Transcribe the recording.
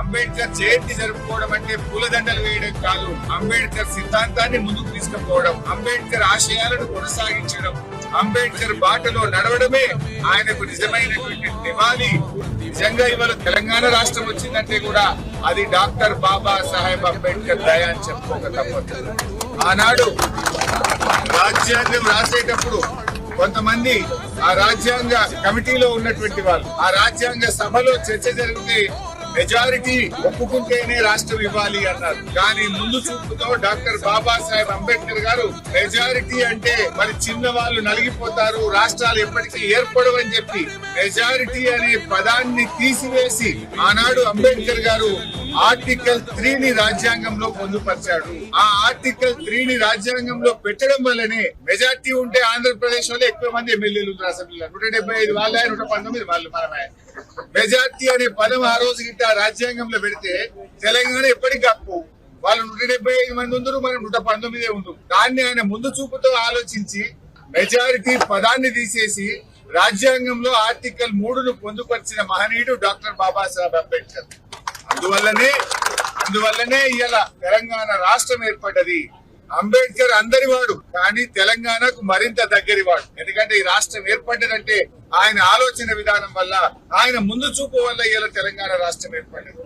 అంబేద్కర్ జయంతి జరుపుకోవడం అంటే పూలదండలు వేయడం కాదు, అంబేద్కర్ సిద్ధాంతాన్ని ముందుకు తీసుకుపోవడం, అంబేద్కర్ ఆశయాలను కొనసాగించడం, అంబేద్కర్ బాటలో నడవడమే ఆయనకు నిజమైనటువంటి నివాళి. నిజంగా ఇవాళ తెలంగాణ రాష్ట్రం వచ్చిందంటే కూడా అది డాక్టర్ బాబా సాహెబ్ అంబేద్కర్ దయ అని చెప్పుకోక తప్పదు. ఆనాడు రాజ్యాంగం రాసేటప్పుడు కొంతమంది ఆ రాజ్యాంగ కమిటీలో ఉన్నటువంటి వాళ్ళు ఆ రాజ్యాంగ సభలో చర్చ జరిగితే మెజారిటీ ఒప్పుకుంటేనే రాష్ట్రం ఇవ్వాలి అన్నారు. కానీ ముందు చూపుతో డాక్టర్ బాబాసాహెబ్ అంబేద్కర్ గారు మెజారిటీ అంటే మరి చిన్న వాళ్ళు నలిగిపోతారు, రాష్ట్రాలు ఎప్పటికీ ఏర్పడవని చెప్పి మెజారిటీ అనే పదాన్ని తీసివేసి ఆనాడు అంబేద్కర్ గారు ఆర్టికల్ 3ని రాజ్యాంగంలో పొందుపరిచాడు. ఆ ఆర్టికల్ 3ని రాజ్యాంగంలో పెట్టడం వల్లనే మెజార్టీ ఉంటే ఆంధ్రప్రదేశ్ లో ఎక్కువ మంది ఎమ్మెల్యేలు ఉన్నారు. అసెంబ్లీలో 175 వాళ్ళ 119 వాళ్ళు మనమే. మెజార్టీ అనే పదం ఆ రోజు గిట్ట రాజ్యాంగంలో పెడితే తెలంగాణ ఎప్పటికి గప్పు. వాళ్ళు 175 మంది ఉందరు, మనం 119 ఉండు. దాన్ని ఆయన ముందు చూపుతో ఆలోచించి మెజారిటీ పదాన్ని తీసేసి రాజ్యాంగంలో ఆర్టికల్ 3ను పొందుపరిచిన మహనీయుడు డాక్టర్ బాబాసాహెబ్ అంబేద్కర్. అందువల్లనే ఇవాళ తెలంగాణ రాష్ట్రం ఏర్పడ్డది. అంబేద్కర్ అందరి వాడు, కానీ తెలంగాణకు మరింత దగ్గరి వాడు. ఎందుకంటే ఈ రాష్ట్రం ఏర్పడ్డదంటే ఆయన ఆలోచన విధానం వల్ల, ఆయన ముందు చూపు వల్ల ఇవాళ తెలంగాణ రాష్ట్రం ఏర్పడ్డది.